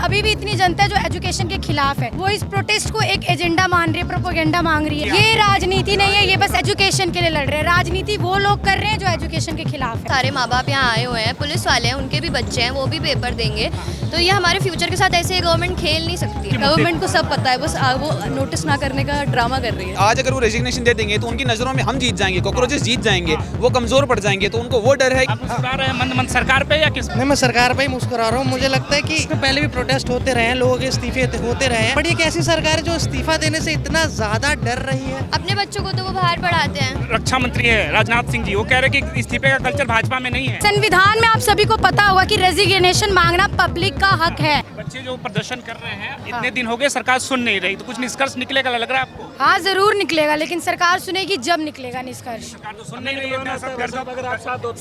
अभी भी इतनी जनता है जो एजुकेशन के खिलाफ है, वो इस प्रोटेस्ट को एक एजेंडा मान रही है, प्रोपोगेंडा मांग रही है। ये राजनीति नहीं है, ये बस एजुकेशन के लिए लड़ रहे हैं। राजनीति वो लोग कर रहे हैं जो एजुकेशन के खिलाफ है। सारे माँ बाप यहाँ आए हुए हैं, पुलिस वाले हैं, उनके भी बच्चे हैं, वो भी पेपर देंगे। तो ये हमारे फ्यूचर के साथ ऐसे गवर्नमेंट खेल नहीं सकती। गवर्नमेंट को सब पता है, बस वो नोटिस ना करने का ड्रामा कर रही है। आज अगर वो रेजिग्नेशन दे देंगे तो उनकी नजरों में हम जीत जाएंगे, कॉकरोचेस जीत जाएंगे, वो कमजोर पड़ जाएंगे, तो उनको वो डर है। आप मुस्कुरा रहे हैं मंद सरकार पे या किस? नहीं, मैं सरकार पे ही मुस्कुरा रहा हूँ। मुझे लगता है कि पहले भी प्रोटेस्ट होते रहे हैं, लोगों के इस्तीफे होते रहे हैं, बट एक ऐसी सरकार है जो इस्तीफा देने से इतना ज्यादा डर रही है। अपने बच्चों को तो वो बाहर पढ़ाते हैं। रक्षा मंत्री है राजनाथ सिंह जी, वो कह रहे हैं कि इस्तीफे का कल्चर भाजपा में नहीं है। संविधान में आप सभी को पता होगा कि रेजिग्नेशन मांगना पब्लिक का हक है। बच्चे जो प्रदर्शन कर रहे हैं, इतने दिन हो गए सरकार सुन नहीं रही, तो कुछ निष्कर्ष निकलेगा लग रहा है आपको? हाँ, जरूर निकलेगा, लेकिन सरकार सुनेगी जब निकलेगा निष्कर्ष। सरकार तो सुन नहीं रही है।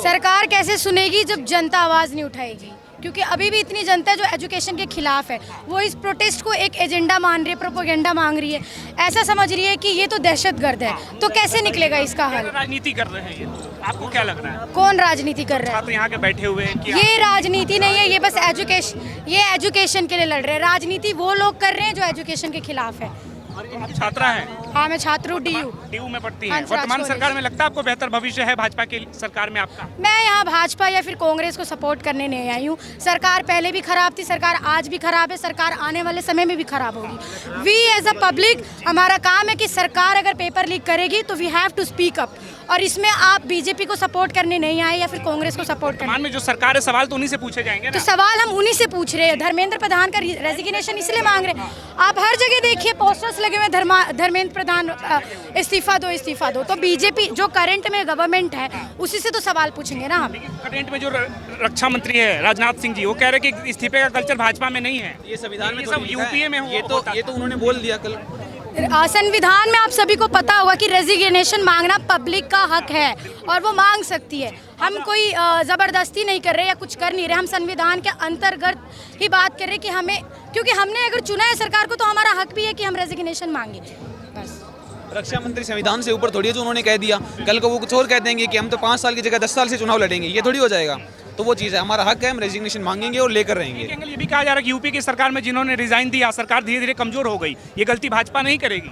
सरकार कैसे सुनेगी जब जनता आवाज नहीं उठाएगी? क्योंकि अभी भी इतनी जनता है जो एजुकेशन के खिलाफ है, वो इस प्रोटेस्ट को एक एजेंडा मान रही है, प्रोपोगेंडा मांग रही है, ऐसा समझ रही है कि ये तो दहशतगर्द है। तो कैसे निकलेगा इसका हल? राजनीति कर रहे हैं ये, आपको क्या लग रहा है? कौन राजनीति कर रहा है? छात्र यहाँ के बैठे हुए हैं कि ये राजनीति नहीं है, ये बस एजुकेशन के लिए लड़ रहे हैं। राजनीति वो लोग कर रहे हैं जो एजुकेशन के खिलाफ है। आप छात्रा हैं? हाँ, मैं छात्र हूँ, DU में पढ़ती हाँ, हैं। वर्तमान सरकार में लगता है आपको बेहतर भविष्य है भाजपा की सरकार में आपका? मैं यहाँ भाजपा या फिर कांग्रेस को सपोर्ट करने नहीं आई हूँ। सरकार पहले भी खराब थी, सरकार आज भी खराब है, सरकार आने वाले समय में भी खराब होगी। वी एज अ पब्लिक, हमारा काम है कि सरकार अगर पेपर लीक करेगी तो we have to speak up, और इसमें आप बीजेपी को सपोर्ट करने नहीं आए या फिर कांग्रेस को सपोर्ट करने। वर्तमान में जो सरकार है, सवाल तो उन्हीं से पूछे जाएंगे ना? तो सवाल हम उन्हीं से पूछ रहे हैं। धर्मेंद्र प्रधान का रेजिग्नेशन इसलिए मांग रहे हैं। आप हर जगह देखिए पोस्टर्स लगे हुए, धर्मेंद्र प्रधान इस्तीफा दो। तो बीजेपी जो करंट में गवर्नमेंट है उसी से तो सवाल पूछेंगे ना हम। करंट में जो रक्षा मंत्री है राजनाथ सिंह जी, वो कह रहे हैं कि इस्तीफे का कल्चर भाजपा में नहीं है। ये संविधान में सब यूपीए में ये तो उन्होंने बोल दिया कल। संविधान में आप सभी को पता होगा कि रेजिग्नेशन मांगना पब्लिक का हक है और वो मांग सकती है। हम कोई जबरदस्ती नहीं कर रहे या कुछ कर नहीं रहे, हम संविधान के अंतर्गत ही बात कर रहे कि हमें, क्योंकि हमने अगर चुना है सरकार को तो हमारा हक भी है कि हम रेजिग्नेशन मांगे। बस रक्षा मंत्री संविधान से ऊपर थोड़ी है जो उन्होंने कह दिया। कल को वो कुछ और कह देंगे कि हम तो 5 साल की जगह 10 साल से चुनाव लड़ेंगे, ये थोड़ी हो जाएगा। तो वो चीज़ है, हमारा हक है, हम रेजिग्नेशन मांगेंगे और लेकर रहेंगे। ये भी कहा जा रहा है कि यूपी की सरकार में जिन्होंने रिजाइन दिया, सरकार धीरे धीरे कमजोर हो गई, ये गलती भाजपा नहीं करेगी।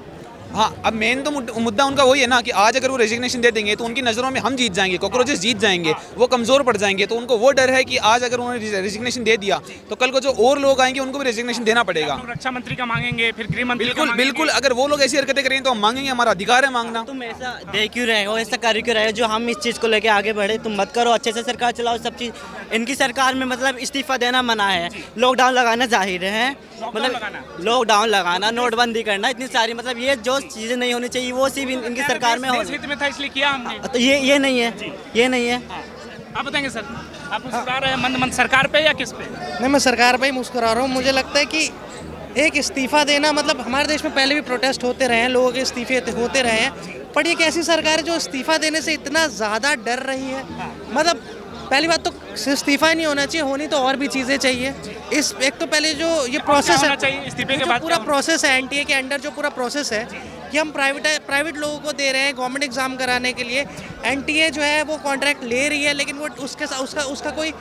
हाँ, अब मेन तो मुद्दा उनका वही है ना कि आज अगर वो रेजिग्नेशन दे देंगे तो उनकी नज़रों में हम जीत जाएंगे, कॉकरोचेस जीत जाएंगे, वो कमज़ोर पड़ जाएंगे, तो उनको वो डर है कि आज अगर उन्होंने रेजिग्नेशन दे दिया तो कल को जो और लोग आएंगे उनको भी रेजिग्नेशन देना पड़ेगा। रक्षा मंत्री का मांगेंगे, फिर गृह मंत्री। बिल्कुल, अगर वो लोग ऐसी हरकतें करेंगे तो हम मांगेंगे, हमारा अधिकार है मांगना। तुम ऐसा दे क्यों रहे हो, ऐसा कर क्यों रहे हो? जो हम इस चीज़ को लेके आगे बढ़े, तुम मत करो, अच्छे से सरकार चलाओ, सब चीज़। इनकी सरकार में मतलब इस्तीफा देना मना है, लॉकडाउन लगाना जाहिर है, मतलब लॉकडाउन लगाना, नोटबंदी करना, इतनी सारी मतलब ये जो चीज़ें नहीं होनी चाहिए वो सिर्फ इनकी सरकार में हो। हित में था इसलिए किया हमने। तो ये नहीं है, ये नहीं है। आप बताएंगे सर, आप मुस्कुरा रहे हैं मंद सरकार पे या किस पे? नहीं, मैं सरकार पे ही मुस्कुरा रहा हूँ। मुझे लगता है कि एक इस्तीफा देना, मतलब हमारे देश में पहले भी प्रोटेस्ट होते रहे हैं, लोगों के इस्तीफे होते रहे हैं, पर ये एक ऐसी सरकार है जो इस्तीफा देने से इतना ज़्यादा डर रही है। मतलब पहली बात तो इस्तीफा नहीं होना चाहिए, होनी तो और भी चीज़ें चाहिए। इस एक तो पहले जो ये प्रोसेस है, इस्तीफे के जो बाद पूरा प्रोसेस है एनटीए के अंडर, जो पूरा प्रोसेस है कि हम प्राइवेट लोगों को दे रहे हैं गवर्नमेंट एग्जाम कराने के लिए। एनटीए जो है वो कॉन्ट्रैक्ट ले रही है, लेकिन वो उसका कोई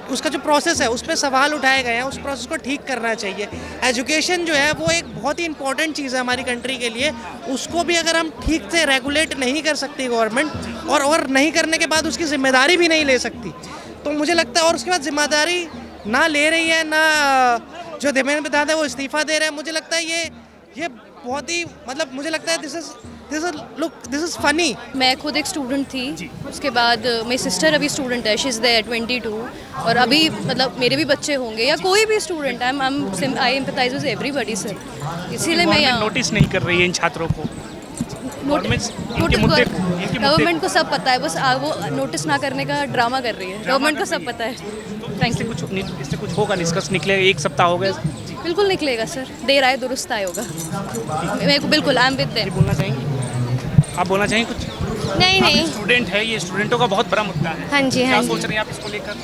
उसका जो प्रोसेस है उस पर सवाल उठाए गए हैं, उस प्रोसेस को ठीक करना चाहिए। एजुकेशन जो है वो एक बहुत ही इंपॉर्टेंट चीज़ है हमारी कंट्री के लिए, उसको भी अगर हम ठीक से रेगुलेट नहीं कर सकती गवर्नमेंट, और नहीं करने के बाद उसकी जिम्मेदारी भी नहीं ले सकती, तो मुझे लगता है, और उसके बाद जिम्मेदारी ना ले रही है, ना जो धर्मेंद्र प्रधान है वो इस्तीफा दे रहे हैं, मुझे लगता है ये बहुत ही, मतलब मुझे लगता है दिस इज फनी। मैं खुद एक स्टूडेंट थी, उसके बाद मेरी सिस्टर अभी स्टूडेंट है, शी इज़ देयर 22, और अभी मतलब मेरे भी बच्चे होंगे या कोई भी स्टूडेंट है, आई एम्पैथाइज विद एवरीबॉडी सर, इसीलिए मैं यहाँ। नोटिस नहीं कर रही है इन छात्रों को? गवर्नमेंट को सब पता है, बस वो नोटिस ना करने का ड्रामा कर रही है। गवर्नमेंट को सब पता है। Thank you. इससे कुछ होगा, निष्कर्ष निकलेगा? 1 सप्ताह हो गए। बिल्कुल निकलेगा सर, देर आए दुरुस्त आए होगा। मेरे को बिल्कुल, आई एम विद देम। बोलना चाहेंगे आप? बोलना चाहेंगे कुछ? नहीं, स्टूडेंट है, ये स्टूडेंटों का बहुत बड़ा मुद्दा है। हाँ जी, क्या सोच रहे हैं आप इसको लेकर?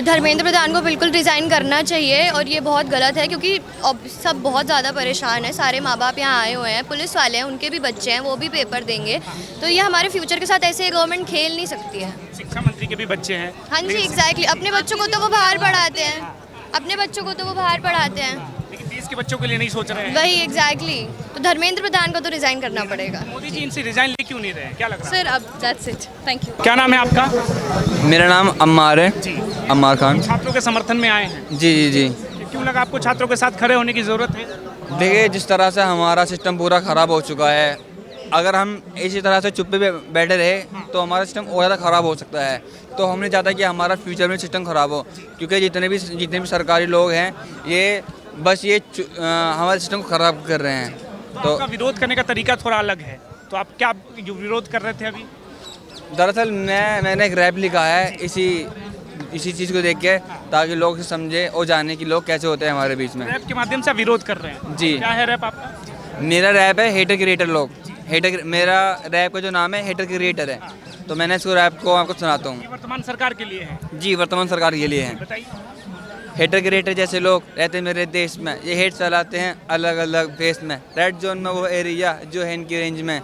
धर्मेंद्र प्रधान को बिल्कुल रिज़ाइन करना चाहिए, और ये बहुत गलत है क्योंकि अब सब बहुत ज़्यादा परेशान है। सारे माँ बाप यहाँ आए हुए हैं, पुलिस वाले हैं, उनके भी बच्चे हैं, वो भी पेपर देंगे। तो ये हमारे फ्यूचर के साथ ऐसे गवर्नमेंट खेल नहीं सकती है। शिक्षा मंत्री के भी बच्चे हैं। हाँ जी, एग्जैक्टली। अपने बच्चों को तो वो बाहर पढ़ाते हैं, अपने बच्चों को तो वो बाहर पढ़ाते हैं, लेकिन देश के बच्चों के लिए नहीं सोच रहे हैं। वही एग्जैक्टली। तो धर्मेंद्र प्रधान को तो रिजाइन करना पड़ेगा। मोदी जी इनसे रिजाइन ले क्यों नहीं रहे हैं? क्या लग रहा है? सर अब दैट्स इट, थैंक यू। क्या नाम है आपका? मेरा नाम अम्मार है, जी, अम्मार खान। छात्रों के समर्थन में आए हैं। जी जी जी। क्यों लगा आपको छात्रों के साथ खड़े होने की जरूरत है? देखिए, जिस तरह से हमारा सिस्टम पूरा ख़राब हो चुका है, अगर हम इसी तरह से चुप्पे पे बैठे रहे तो हमारा सिस्टम और ज़्यादा ख़राब हो सकता है। तो हमने चाहता कि हमारा फ्यूचर में सिस्टम ख़राब हो, क्योंकि जितने भी सरकारी लोग हैं ये बस ये हमारे सिस्टम को ख़राब कर रहे हैं। तो आपका विरोध करने का तरीका थोड़ा अलग है, तो आप क्या जो विरोध कर रहे थे अभी? दरअसल मैंने एक रैप लिखा है इसी चीज़ को देख के, ताकि लोग समझे और जाने कि लोग कैसे होते हैं हमारे बीच में। रैप के माध्यम से आप विरोध कर रहे हैं? जी। क्या है रैप आपका? मेरा रैप है हेटर क्रिएटर लोग। मेरा रैप का जो नाम है हेटर क्रिएटर है, तो मैंने इसको रैप को आपको सुनाता हूँ। ये वर्तमान सरकार के लिए है? जी, वर्तमान सरकार के लिए है। बताइए। हेटर क्रिएटर जैसे लोग रहते मेरे देश में, ये हेट चलाते हैं अलग अलग फेस में। रेड जोन में वो एरिया जो है इनकी रेंज में,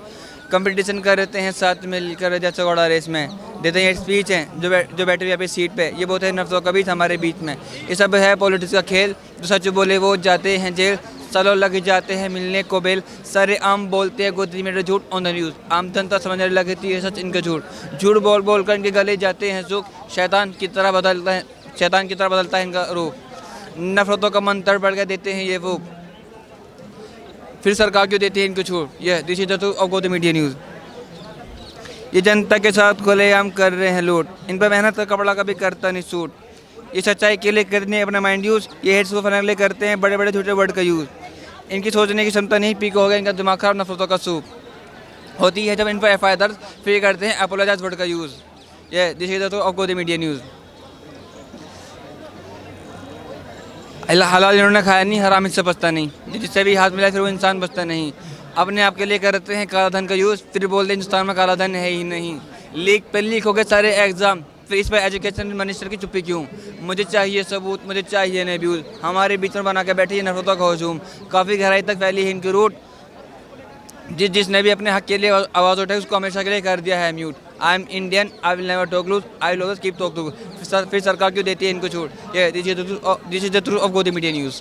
कंपटीशन करते हैं साथ मिलकर जैसे घोड़ा रेस में, देते हैं स्पीच हैं जो बैठे हुए सीट पे। ये बहुत है नफ्सों का बीच हमारे बीच में, ये सब है पॉलिटिक्स का खेल। जो सच बोले वो जाते हैं जेल, सालों लग जाते हैं मिलने को बेल। सारे आम बोलते हैं गोदी में झूठ ऑन द न्यूज़, आम जनता समझने लगती है सच इनका झूठ बोल बोल कर इनके गले जाते हैं सुख। शैतान की तरह बदलता है इनका रूप, नफरतों का मंत्र बढ़ के देते हैं ये वो। फिर सरकार क्यों देती है इनको छूट? यह this is the truth of go the media news. ये जनता के साथ खुलेआम कर रहे हैं लूट, इन पर मेहनत का कपड़ा कभी करता नहीं सूट। ये सच्चाई के लिए करने अपना माइंड यूज़, ये हेड्स को फनाने के लिए करते हैं बड़े बड़े झूठे वर्ड का यूज़। इनकी सोचने की क्षमता नहीं, पीक हो गया इनका दिमाग खराब, नफरतों का सूप होती है जब इन पर FIR दर्ज, फिर करते हैं अपोलोजाइज वर्ड का यूज़। ये this is the truth of go the media news. हलाल इन्होंने खाया नहीं, हराम इससे बचता नहीं, जिससे भी हाथ मिला फिर वो इंसान बचता नहीं। अपने आप के लिए करते हैं काला धन का यूज़, फिर बोलते हैं हिंदुस्तान में काला धन है ही नहीं। लीक हो गए सारे एग्ज़ाम, फिर इस पर एजुकेशन मिनिस्टर की चुप्पी क्यों? मुझे चाहिए सबूत, मुझे चाहिए नए व्यूज़। हमारे बीच में बना के बैठी है नफरतों का हजूम, काफ़ी गहराई तक फैली है इनकी रूट। जिसने भी अपने हक के लिए आवाज़ उठाई उसको हमेशा के लिए कर दिया है mute. I am Indian, I will never talk loose, I will always keep talk to. फिर सरकार क्यों देती है इनको छूट? ये this is the truth of go the media news.